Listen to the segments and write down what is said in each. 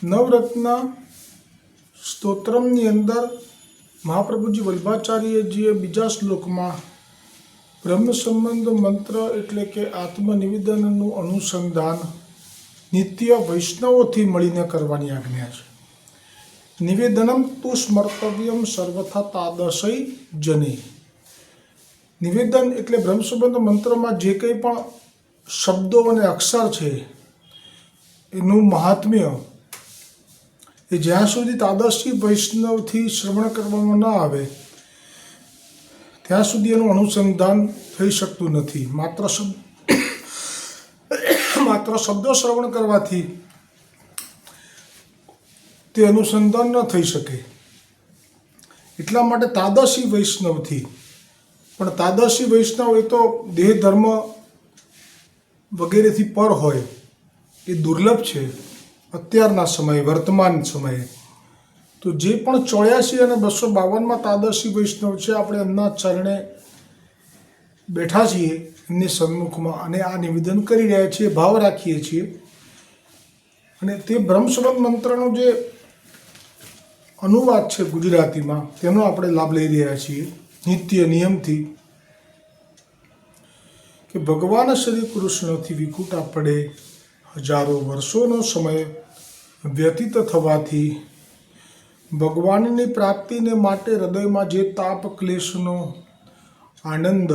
નવરત્ન સ્તોત્રમની અંદર મહાપ્રભુજી વલ્ભાચાર્યજીએ બીજા શ્લોકમાં બ્રહ્મ સંબંધ મંત્ર એટલે કે આત્મનિવેદનનું અનુસંધાન નિત્ય વૈષ્ણવોથી મળીને કરવાની આજ્ઞા છે. નિવેદનમ તુ સ્મર્તવ્યમ સર્વથા તાદશય જને. નિવેદન એટલે બ્રહ્મ સંબંધ મંત્રમાં જે કંઈ પણ શબ્દો અને અક્ષર છે એનું મહાત્મ્ય એ જ્યાં સુધી તાદશી વૈષ્ણવથી શ્રવણ કરવામાં ન આવે ત્યાં સુધી એનું અનુસંધાન થઈ શકતું નથી. માત્ર શબ્દો શ્રવણ કરવાથી તે અનુસંધાન ન થઈ શકે. એટલા માટે તાદશી વૈષ્ણવથી, પણ તાદશી વૈષ્ણવ એ તો દેહ ધર્મ વગેરેથી પર હોય એ દુર્લભ છે અત્યારના સમયે, વર્તમાન સમયે. તો જે પણ 84 અને 252માં તાદશી વૈષ્ણવ છે, આપણે એમના ચરણે બેઠા છીએ, એમની સન્મુખમાં, અને આ નિવેદન કરી રહ્યા છીએ, ભાવ રાખીએ છીએ. અને તે બ્રહ્મ સંબંધ મંત્રનો જે અનુવાદ છે ગુજરાતીમાં, તેનો આપણે લાભ લઈ રહ્યા છીએ નિત્ય નિયમથી. કે ભગવાન શ્રી કૃષ્ણથી વિખૂટા પડે હજારો વર્ષોનો સમય વ્યતીત થવાથી ભગવાનની પ્રાપ્તિને માટે હૃદયમાં જે તાપ ક્લેશનો આનંદ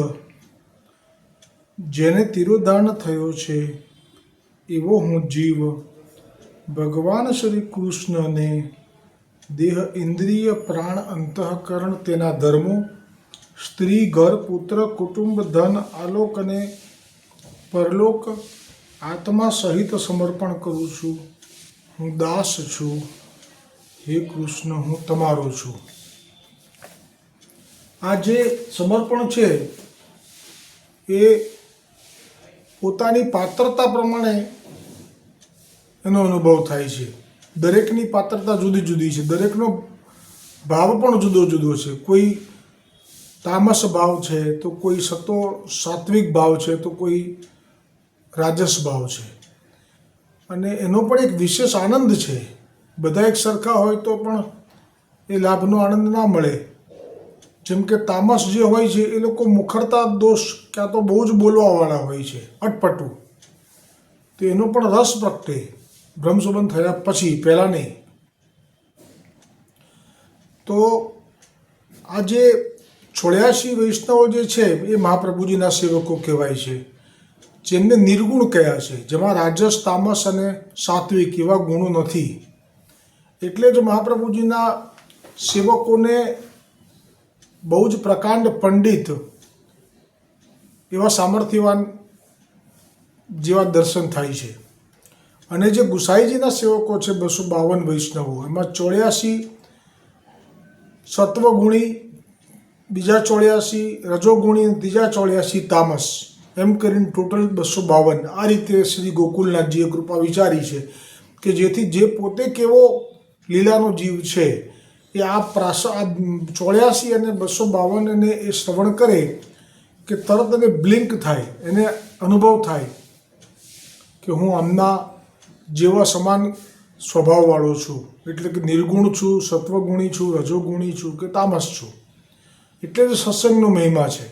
જેને તિરોધાન થયો છે, એવો હું જીવ ભગવાન શ્રી કૃષ્ણને દેહ, ઇન્દ્રિય, પ્રાણ, અંતઃકરણ, તેના ધર્મો, સ્ત્રી, ઘર, પુત્ર, કુટુંબ, ધન, આલોક અને પરલોક આત્મા સહિત સમર્પણ કરું છું. હું દાસ છું, હે કૃષ્ણ, હું તમારો છું. આ જે સમર્પણ છે એ પોતાની પાત્રતા પ્રમાણે એનો અનુભવ થાય છે. દરેકની પાત્રતા જુદી જુદી છે, દરેકનો ભાવ પણ જુદો જુદો છે. કોઈ તામસ ભાવ છે, તો કોઈ સાત્વિક ભાવ છે, તો કોઈ રાજસ ભાવ છે. અને એનો પણ એક વિશેષ આનંદ છે. બધા એક સરખા હોય તો પણ એ લાભનો આનંદ ના મળે. જેમ કે તામસ જે હોય છે એ લોકો મુખરતા દોષ ક્યાં તો બહુ જ બોલવાવાળા હોય છે, અટપટુ. તો એનો પણ રસ પ્રગટે બ્રહ્મ સંબંધ થયા પછી, પહેલાં નહીં. તો આ જે 84 વૈષ્ણવો જે છે એ મહાપ્રભુજીના સેવકો કહેવાય છે, જેમને નિર્ગુણ કહ્યા છે, જેમાં રાજસ, તામસ અને સાત્વિક એવા ગુણો નથી. એટલે જ મહાપ્રભુજીના સેવકોને બહુ જ પ્રકાંડ પંડિત એવા સામર્થ્યવાન જેવા દર્શન થાય છે. અને જે ગુસાઈજીના સેવકો છે 252 વૈષ્ણવો, એમાં 84 સત્વગુણી, બીજા 84 રજોગુણી, ત્રીજા 84 તામસ, એમ કરીને ટોટલ 252. આ રીતે શ્રી ગોકુલનાથજીએ કૃપા વિચારી છે કે જેથી જે પોતે કેવો લીલાનો જીવ છે એ આ 84 અને 252 એ શ્રવણ કરે કે તરત એને બ્લિંક થાય, એને અનુભવ થાય કે હું આમના જેવા સમાન સ્વભાવવાળો છું. એટલે કે નિર્ગુણ છું, સત્વગુણી છું, રજોગુણી છું કે તામસ છું. એટલે જ સત્સંગનો મહિમા છે.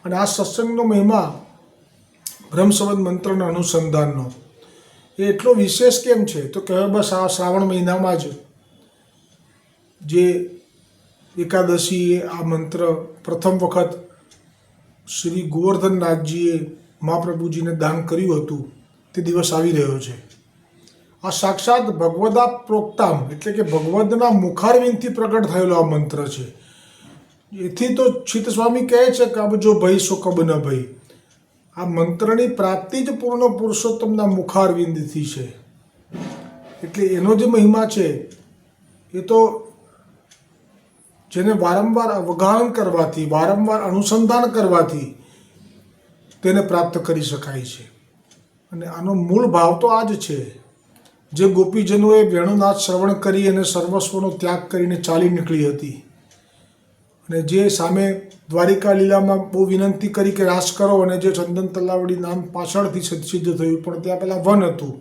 અને આ સત્સંગનો મહિમા બ્રહ્મ સંબંધ મંત્રના અનુસંધાનનો એ એટલો વિશેષ કેમ છે? તો કહેવાય બસ આ શ્રાવણ મહિનામાં જે એકાદશીએ આ મંત્ર પ્રથમ વખત શ્રી ગોવર્ધનનાથજીએ મહાપ્રભુજીને દાન કર્યું હતું, તે દિવસ આવી રહ્યો છે. આ સાક્ષાત ભગવદા પ્રોક્તામ એટલે કે ભગવદના મુખારવિંદથી પ્રગટ થયેલો આ મંત્ર છે. એથી તો ચિત્ત સ્વામી કહે છે કે અબ જો ભય સો કબ ન ભય. આ મંત્રની પ્રાપ્તિ જ પૂર્ણ પુરુષોત્તમના મુખારવિંદથી છે. એટલે એનો જે મહિમા છે એ તો જેને વારંવાર અવગાહન કરવાથી, વારંવાર અનુસંધાન કરવાથી તેને પ્રાપ્ત કરી શકાય છે. અને આનો મૂળ ભાવ તો આ જ છે. જે ગોપીજનોએ વેણુનાથ શ્રવણ કરી અને સર્વસ્વનો ત્યાગ કરીને ચાલી નીકળી હતી, અને જે સામે દ્વારિકા લીલામાં બહુ વિનંતી કરી કે રાસ કરો, અને જે ચંદન તલાવડી નામ પાછળથી સિદ્ધ થયું, પણ ત્યાં પહેલાં વન હતું.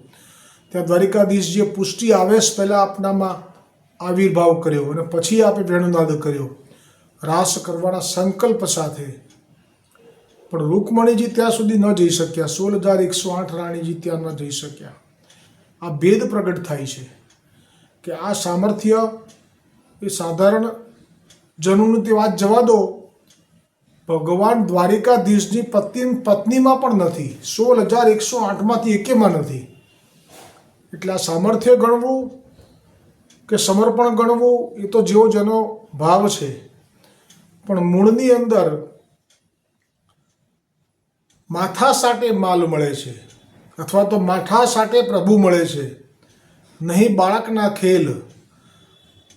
ત્યાં દ્વારિકાધીશજીએ પુષ્ટિ આવેશ પહેલાં આપનામાં આવિર્ભાવ કર્યો અને પછી આપે વેણુનાદ કર્યો રાસ કરવાના સંકલ્પ સાથે. પણ રૂકમણીજી ત્યાં સુધી ન જઈ શક્યા, 16,108 રાણીજી ત્યાં ન જઈ શક્યા. આ ભેદ પ્રગટ થાય છે કે આ સામર્થ્ય એ સાધારણ જનોની તે વાત જવા દો, ભગવાન દ્વારિકાધીશની પત્નીમાં પણ નથી, 16,108માંથી એકેમાં નથી. એટલે આ સામર્થ્ય ગણવું કે સમર્પણ ગણવું એ તો જેવો જેનો ભાવ છે, પણ મૂળની અંદર માથા સાટે માલ મળે છે અથવા તો માથા સાટે પ્રભુ મળે છે. નહીં બાળકના ખેલ,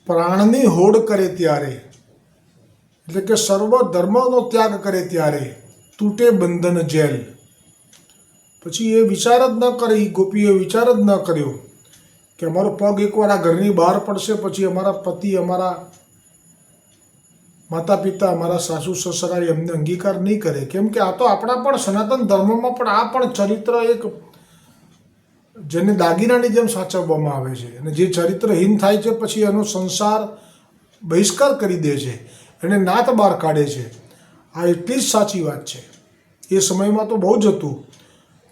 પ્રાણની હોડ કરે ત્યારે, એટલે કે સર્વ ધર્મનો ત્યાગ કરે ત્યારે તૂટે બંધન જેલ. પછી એ વિચાર જ ન કરી, ગોપીએ વિચાર જ ન કર્યો કે અમારો પગ એકવાર આ ઘરની બહાર પડશે પછી અમારા પતિ, અમારા માતા પિતા, અમારા સાસુ સસરા એમને અંગીકાર નહીં કરે. કેમ કે આ તો આપણા પણ સનાતન ધર્મમાં પણ આ પણ ચરિત્ર એક જેને દાગીનાની જેમ સાચવવામાં આવે છે, અને જે ચરિત્રહીન થાય છે પછી એનો સંસાર બહિષ્કાર કરી દે છે, એને નાત બહાર કાઢે છે. આ એટલી જ સાચી વાત છે. એ સમયમાં તો બહુ જ હતું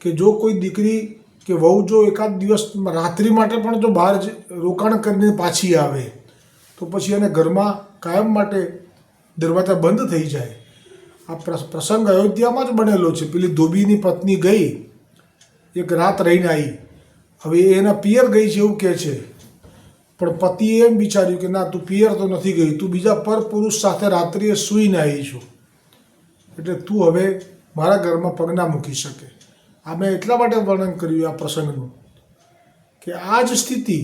કે જો કોઈ દીકરી કે વહુ જો એકાદ દિવસ રાત્રિ માટે પણ જો બહાર રોકાણ કરીને પાછી આવે તો પછી એને ઘરમાં કાયમ માટે દરવાજા બંધ થઈ જાય. આ પ્રસંગ અયોધ્યામાં જ બનેલો છે. પેલી ધોબીની પત્ની ગઈ, એક રાત રહીને આવી, હવે એના પિયર ગઈ છે એવું કહે છે, પણ પતિએ એમ વિચાર્યું કે ના, તું પિયર તો નથી ગઈ, તું બીજા પર પુરુષ સાથે રાત્રિએ સૂઈને આવી છું, એટલે તું હવે મારા ઘરમાં પગ ના મૂકી શકે. આ મેં એટલા માટે વર્ણન કર્યું આ પ્રસંગનું કે આ જ સ્થિતિ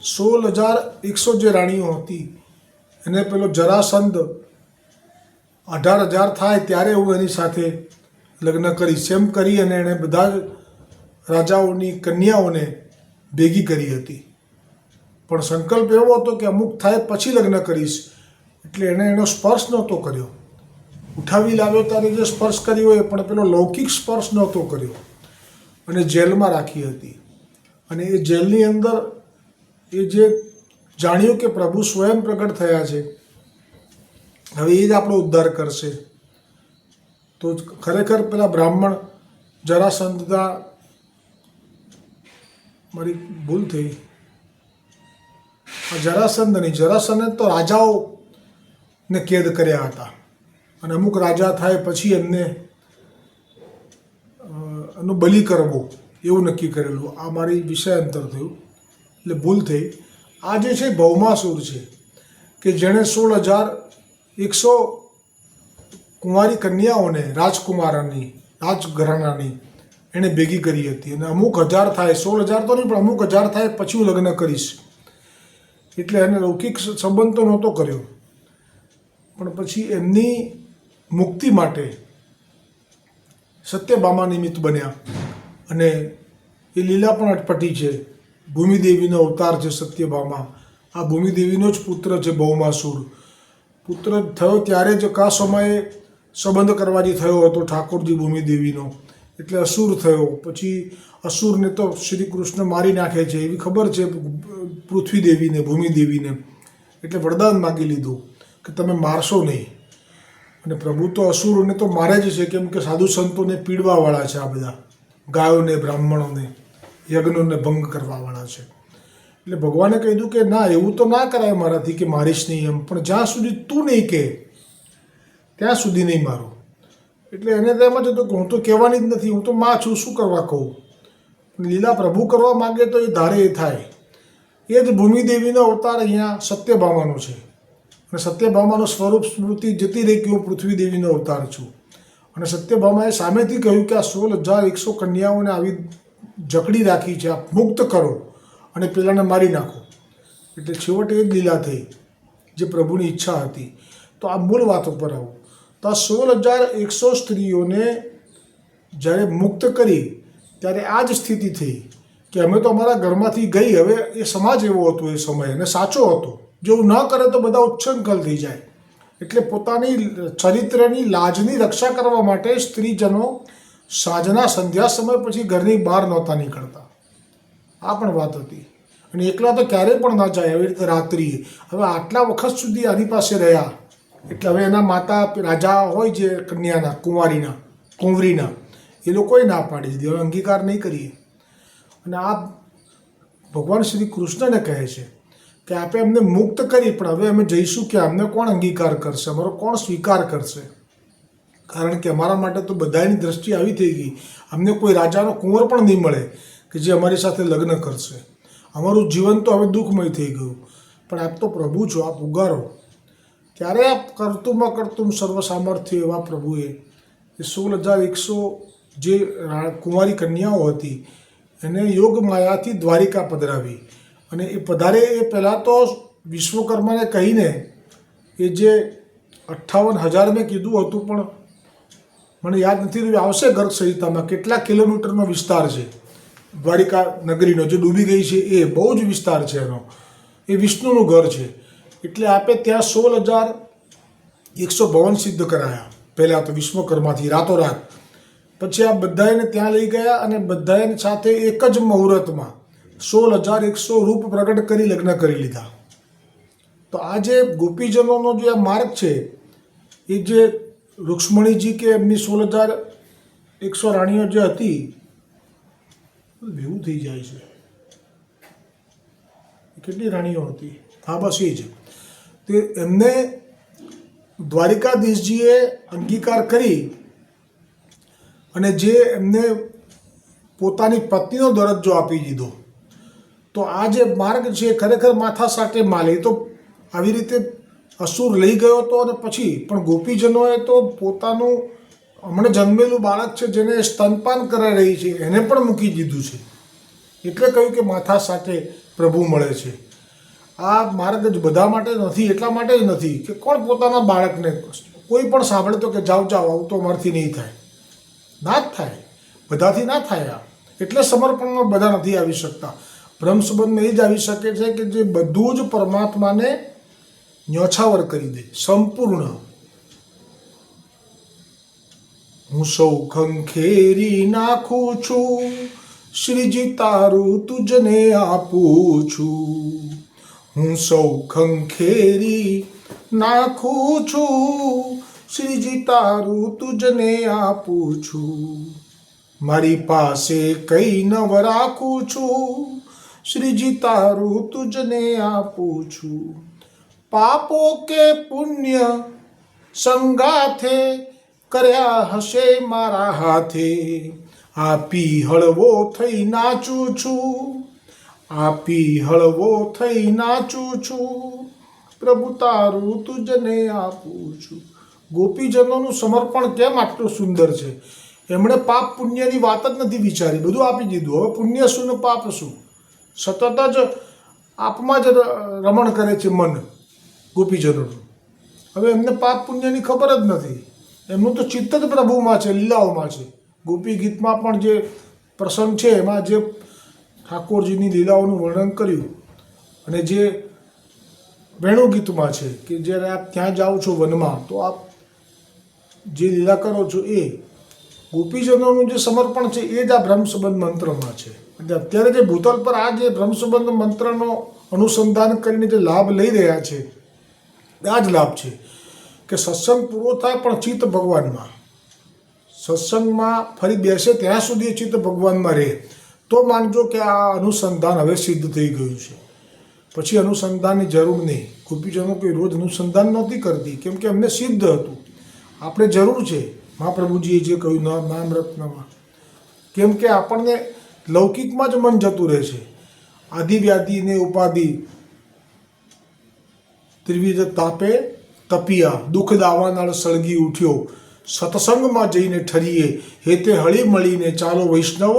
16,100 જે રાણીઓ હતી એને પેલો જરાસંધ 18,000 થાય ત્યારે હું એની સાથે લગ્ન કરીશ એમ કરી અને એણે બધા જ રાજાઓની કન્યાઓને ભેગી કરી હતી. પણ સંકલ્પ એવો હતો કે અમુક થાય પછી લગ્ન કરીશ, એટલે એણે એનો સ્પર્શ નહોતો કર્યો. ઉઠાવી લાવ્યો ત્યારે જે સ્પર્શ કર્યો એ પણ પેલો લૌકિક સ્પર્શ નહોતો કર્યો, અને જેલમાં રાખી હતી. અને એ જેલની અંદર એ જે જાણ્યું કે પ્રભુ સ્વયં પ્રગટ થયા છે, હવે એ જ આપણો ઉદ્ધાર કરશે. તો ખરેખર પેલા બ્રાહ્મણ જરાસંધના, મારી ભૂલ થઈ, આ જરાસંધ નહીં, જરાસંધે તો રાજાઓને કેદ કર્યા હતા, અને અમુક રાજા થાય પછી એમને એનું બલિ કરવો એવું નક્કી કરેલું. આ મારી વિષયાંતર થયું એટલે ભૂલ થઈ. આ જે છે ભૌમાસુર છે કે જેણે 16,100 કુંવારી કન્યાઓને, રાજકુમારોની, રાજઘરાનાની એણે ભેગી કરી હતી, અને અમુક હજાર થાય, 16,000 તો નહીં પણ અમુક હજાર થાય પછી હું લગ્ન કરીશ, એટલે એને લૌકિક સંબંધ તો નહોતો કર્યો. પણ પછી એમની મુક્તિ માટે સત્યભામા નિમિત્ત બન્યા, અને એ લીલા પણ અટપટી છે. ભૂમિદેવીનો અવતાર છે સત્યભામા. આ ભૂમિદેવીનો જ પુત્ર છે ભૌમાસુર. પુત્ર થયો ત્યારે જ કા સમયે સંબંધ કરવાથી થયો હતો ઠાકોરજી ભૂમિદેવીનો, એટલે અસુર થયો. પછી અસુરને તો શ્રી કૃષ્ણ મારી નાખે છે એવી ખબર છે પૃથ્વીદેવીને, ભૂમિદેવીને, એટલે વરદાન માગી લીધું કે તમે મારશો નહીં. અને પ્રભુ તો અસુરોને તો મારે જ છે, કેમ કે સાધુ સંતોને પીડવાવાળા છે. આ બધા ગાયોને, બ્રાહ્મણોને, યજ્ઞોને ભંગ કરવાવાળા છે. એટલે ભગવાને કહ્યું કે ના, એવું તો ના કરાય મારાથી કે મારીશ નહીં એમ, પણ જ્યાં સુધી તું નહીં કહે ત્યાં સુધી નહીં મારું. એટલે એને તો એમ જ હતું કે હું તો કહેવાની જ નથી, હું તો માં છું, શું કરવા કહું. લીલા પ્રભુ કરવા માગે તો એ ધારે એ થાય. એ જ ભૂમિદેવીનો અવતાર અહીંયા સત્યભામાનો છે, અને સત્યભામાનું સ્વરૂપ સ્મૃતિ જતી રહી કે હું પૃથ્વીદેવીનો અવતાર છું. અને સત્યભામાએ સામેથી કહ્યું કે આ 16,100 કન્યાઓને આવી જકડી રાખી છે, આ મુક્ત કરો અને પેલાને મારી નાખો. એટલે છેવટે એ જ લીલા થઈ જે પ્રભુની ઈચ્છા હતી. તો આ મૂળ વાત ઉપર આવું તો આ 16,100 સ્ત્રીઓને જ્યારે મુક્ત કરી ત્યારે આ જ સ્થિતિ થઈ કે અમે તો અમારા ઘરમાંથી ગઈ. હવે એ સમાજ એવો હતો એ સમય, અને સાચો હતો. જો ન કરે તો બધા ઉચ્છૃંખલ થઈ જાય. એટલે પોતાની ચરિત્રની લાજની રક્ષા કરવા માટે સ્ત્રીજનો સાંજના સંધ્યા સમય પછી ઘરની બહાર નહોતા નીકળતા. આ પણ વાત હતી. અને એકલા તો ક્યારેય પણ ના જાય. આવી રીતે રાત્રિએ હવે આટલા વખત સુધી આની પાસે રહ્યા એટલે હવે એના માતા રાજા હોય જે કન્યાના કુંવરીના એ લોકોએ ના પાડી દીધી, હવે અંગીકાર નહીં કરીએ. અને આ ભગવાન શ્રી કૃષ્ણને કહે છે કે આપણે એમને મુક્ત કરી, પણ હવે અમે જઈશું કે અમને કોણ અંગીકાર કરશે, અમારો કોણ સ્વીકાર કરશે? કારણ કે અમારા માટે તો બધાની દ્રષ્ટિ આવી થઈ ગઈ, અમને કોઈ રાજાનો કુંવર પણ નહીં મળે કે જે અમારી સાથે લગ્ન કરશે. અમારું જીવન તો હવે દુઃખમય થઈ ગયું. પણ આપ તો પ્રભુ છો, આપ ઉગારો. ત્યારે આપ કરતુમ સર્વ સામર્થ્ય એવા પ્રભુએ એ 16,100 જે કુંવારી કન્યાઓ હતી એને યોગ માયાથી દ્વારિકા પધરાવી. અને એ પધારે એ પહેલાં તો વિશ્વકર્માને કહીને એ જે 58,000 મેં કીધું હતું, પણ મને યાદ નથી રહ્યું, આવશે ગર્ગ સંહિતામાં કેટલા કિલોમીટરનો વિસ્તાર છે દ્વારિકા નગરીનો જે ડૂબી ગઈ છે. એ બહુ જ વિસ્તાર છે એનો, એ વિષ્ણુનું ઘર છે. એટલે આપે ત્યાં 16,100 ભવન સિદ્ધ કરાયા પહેલાં તો વિશ્વકર્માથી રાતોરાત. પછી આ બધાને ત્યાં લઈ ગયા અને બધાને સાથે એક જ મુહૂર્તમાં 16,100 રૂપ પ્રગટ કરી લગ્ન કરી લીધા. તો આ જે ગોપીજનોનો જે આ માર્ગ છે એ જે રૂક્ષ્મણીજી કે એમની 16,100 રાણીઓ જે હતી, ભેગું થઈ જાય છે, કેટલી રાણીઓ હતી? હા, બસ એ જ. તે એમને દ્વારિકાધીશજીએ અંગીકાર કરી અને જે એમને પોતાની પત્નીનો દરજ્જો આપી દીધો. તો આ જે માર્ગ છે ખરેખર માથા સાટે માલે. તો આવી રીતે અસુર લઈ ગયો હતો અને પછી પણ ગોપીજનોએ તો પોતાનું હમણાં જન્મેલું બાળક છે જેને સ્તનપાન કરાવી રહી છે એને પણ મૂકી દીધું છે. એટલે કહ્યું કે માથા સાટે પ્રભુ મળે છે. આ માર્ગ જ બધા માટે નથી, એટલા માટે જ નથી કે કોણ પોતાના બાળકને કોઈ પણ સાંભળે તો કે જાઓ આવું તો અમારથી નહીં થાય. ના જ થાય, બધાથી ના થાય. આ એટલે સમર્પણમાં બધા નથી આવી શકતા. બ્રહ્મ સંબંધમાં એ જ આવી શકે છે કે જે બધું જ પરમાત્માને ન્યોછાવર કરી દે સંપૂર્ણ. હું સૌ ખંખેરી નાખું છું, શ્રીજી તારું તુજને આપું છું. હું સૌ ખંખેરી નાખું છું, શ્રીજી તારું તુજને આપું છું. મારી પાસે કઈ નવ રાખું છું, શ્રીજી તારું તુજને આપું છું. પાપો કે પુણ્ય સંગાથે કર્યા હશે મારા હાથે, આપી હળવો થઈ નાચું છું, આપી હળવો થઈ નાચું છું. પ્રભુ તારું તુજને આપું છું. ગોપીજનોનું સમર્પણ કેમ આટલું સુંદર છે? એમણે પાપ પુણ્યની વાત જ નથી વિચારી, બધું આપી દીધું. હવે પુણ્ય શું ને પાપ શું? સતત જ આપમાં જ રમણ કરે છે મન ગોપીજનોનું. હવે એમને પાપ પુણ્યની ખબર જ નથી. એમનું તો ચિત્ત જ પ્રભુમાં છે, લીલાઓમાં છે. ગોપી ગીતમાં પણ જે પ્રસંગ છે એમાં જે ઠાકોરજીની લીલાઓનું વર્ણન કર્યું અને જે વેણુ ગીતમાં છે કે જ્યારે આપ ત્યાં જાઓ છો વનમાં તો આપ જે લીલા કરો છો એ ગોપીજનોનું જે સમર્પણ છે એ જ આ બ્રહ્મ સંબંધ મંત્રમાં છે. અને અત્યારે જે ભૂતલ પર આ જે બ્રહ્મ સંબંધ મંત્રનો અનુસંધાન કરીને જે લાભ લઈ રહ્યા છે આ જ લાભ છે કે સત્સંગ પૂરો થાય પણ ચિત્ત ભગવાનમાં. સત્સંગમાં ફરી બેસે ત્યાં સુધી ચિત્ત ભગવાનમાં રહે તો માનજો કે આ અનુસંધાન હવે સિદ્ધ થઈ ગયું છે. પછી અનુસંધાનની જરૂર નહીં. ગોપીજનો કોઈ રોજ અનુસંધાન નહોતી કરતી કેમ કે એમને સિદ્ધ હતું. આપણે જરૂર છે મહાપ્રભુજીએ જે કહ્યું નામરત્નમાં, કેમ કે આપણને લૌકિકમાં જ મન જતું રહે છે. આદિ વ્યાધિ ને ઉપાધિ ત્રિવિધ તાપે તપિયા, દુઃખ દાવાનાળ સળગી ઉઠ્યો, સત્સંગમાં જઈને ઠરીએ, હેતે હળી મળીને ચાલો વૈષ્ણવ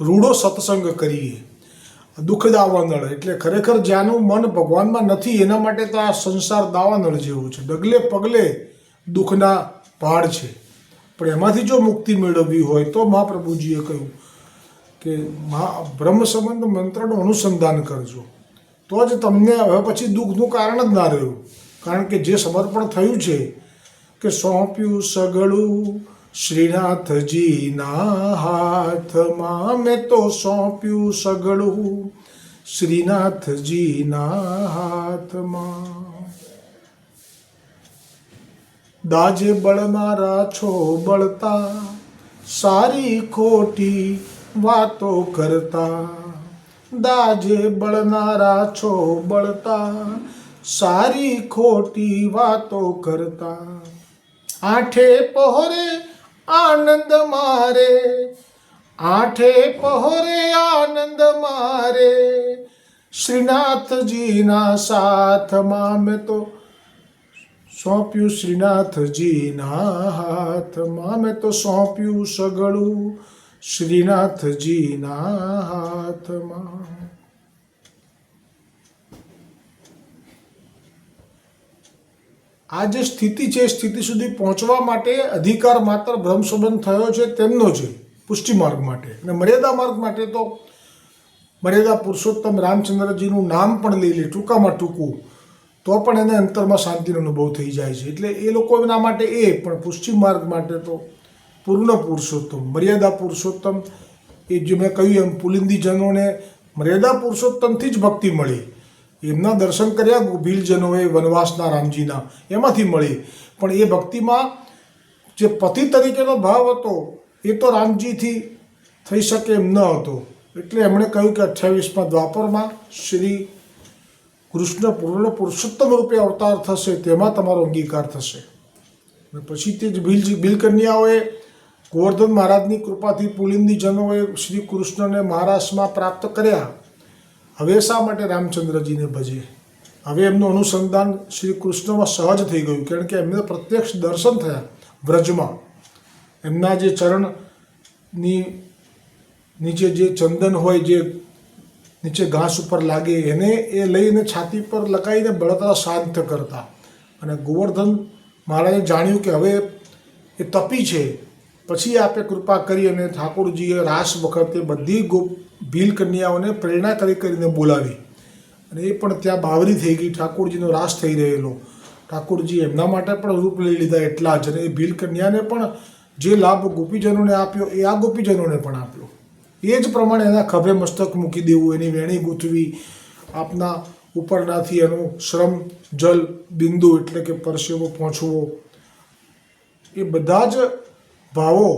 રૂડો સત્સંગ કરીએ. દુઃખ દાવાનળ એટલે ખરેખર જ્યાંનું મન ભગવાનમાં નથી એના માટે તો આ સંસાર દાવાનળ જેવું છે. ડગલે પગલે દુઃખના પહાડ છે. પણ એમાંથી જો મુક્તિ મેળવવી હોય તો મહાપ્રભુજીએ કહ્યું કે બ્રહ્મ સંબંધ મંત્રનું અનુસંધાન કરજો તો જ તમને હવે પછી દુઃખનું કારણ જ ના રહ્યું. કારણ કે જે સમર્પણ થયું છે કે સોંપ્યું સગળું શ્રીનાથજીના હાથમાં મેં તો સોંપ્યું સગડું, શ્રીનાથજીના હાથમાં. દાજે બળનારા છો બળતા, સારી ખોટી વાતો કરતા. દાજે બળનારા છો બળતા, સારી ખોટી વાતો કરતા. આઠે પહોરે આનંદ મારે, આઠે પહોરે આનંદ મારે, શ્રીનાથજીના સાથમાં મેં તો સોંપ્યું, શ્રીનાથજીના હાથમાં મેં તો સોંપ્યું સગડું, શ્રીનાથજીના હાથમાં. આ જે સ્થિતિ છે એ સ્થિતિ સુધી પહોંચવા માટે અધિકાર માત્ર બ્રહ્મ સંબંધ થયો છે તેમનો છે, પુષ્ટિ માર્ગ માટે. અને મર્યાદા માર્ગ માટે તો મર્યાદા પુરુષોત્તમ રામચંદ્રજીનું નામ પણ લઈ લે ટૂંકામાં ટૂંકું તો પણ એને અંતરમાં શાંતિનો અનુભવ થઈ જાય છે. એટલે એ લોકો એના માટે પણ પુષ્ટિ માર્ગ માટે તો પૂર્ણ પુરુષોત્તમ, મર્યાદા પુરુષોત્તમ એ જે મેં કહ્યું એમ પુલિંદીજનોને મર્યાદા પુરુષોત્તમથી જ ભક્તિ મળી. એમના દર્શન કર્યા ભીલજનોએ વનવાસના રામજીના, એમાંથી મળી. પણ એ ભક્તિમાં જે પતિ તરીકેનો ભાવ હતો એ તો રામજીથી થઈ શકે એમ ન હતો. એટલે એમણે કહ્યું કે 28મા દ્વાપરમાં શ્રી કૃષ્ણ પૂર્ણ પુરુષોત્તમ રૂપે અવતાર થશે, તેમાં તમારો અંગીકાર થશે. અને પછી તે જ ભીલકન્યાઓએ ગોવર્ધન મહારાજની કૃપાથી પુલિંદીજનોએ શ્રી કૃષ્ણને મહારાષ્ટ્રમાં પ્રાપ્ત કર્યા. હવે શા માટે રામચંદ્રજીને ભજે? હવે એમનું અનુસંધાન શ્રી કૃષ્ણમાં સહજ થઈ ગયું, કારણ કે એમને પ્રત્યક્ષ દર્શન થયા વ્રજમાં. એમના જે ચરણની નીચે જે ચંદન હોય, જે નીચે ઘાસ ઉપર લાગે, એને એ લઈને છાતી પર લગાવીને બળતરા શાંત કરતા. અને ગોવર્ધન મહારાજે જાણ્યું કે હવે એ તપી છે, પછી આપે કૃપા કરી અને ઠાકોરજીએ રાસ વખતે બધી ભીલ કન્યાઓને પ્રેરણા કરીને બોલાવી. અને એ પણ ત્યાં બાવરી થઈ ગઈ, ઠાકોરજીનો રાસ થઈ રહેલો. ઠાકોરજી એમના માટે પણ રૂપ લઈ લીધા એટલા જ. અને એ ભીલ કન્યાને પણ જે લાભ ગોપીજનોને આપ્યો એ આ ગોપીજનોને પણ આપ્યો. એ જ પ્રમાણે એના ખભે મસ્તક મૂકી દેવું, એની વેણી ગૂંથવી, આપના ઉપરનાથી એનું શ્રમ જલ બિંદુ એટલે કે પરસેવો પહોંચવો, એ બધા જ ભાવો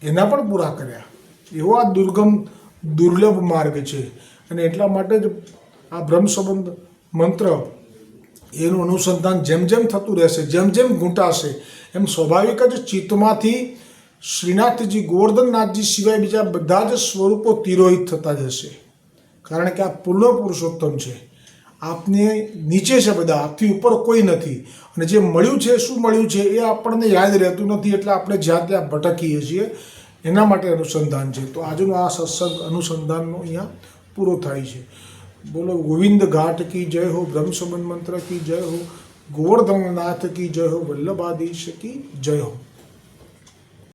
એના પણ પૂરા કર્યા. એવો આ દુર્લભ માર્ગ છે. અને એટલા માટે જ આ બ્રહ્મ સંબંધ મંત્ર એનું અનુસંધાન જેમ જેમ થતું રહેશે, જેમ જેમ ઘૂંટાશે, એમ સ્વાભાવિક જ ચિત્તમાંથી શ્રીનાથજી ગોવર્ધનનાથજી સિવાય બીજા બધા જ સ્વરૂપો તિરોહિત થતા જશે. કારણ કે આ પૂર્ણ પુરુષોત્તમ છે, આપને નીચે છે બધા, આપથી ઉપર કોઈ નથી. અને જે મળ્યું છે, શું મળ્યું છે એ આપણને યાદ રહેતું નથી, એટલે આપણે જ્યાં ત્યાં ભટકીએ છીએ. એના માટે અનુસંધાન છે. તો આજનો આ સત્સંગ અનુસંધાનનો અહીંયા પૂરો થાય છે. બોલો ગોવિંદ ઘાટ કી જય હો, બ્રહ્મ સંબંધ મંત્ર કી જય હો, ગોવર્ધનનાથ કી જય હો, વલ્લભાધીશ કી જય હો.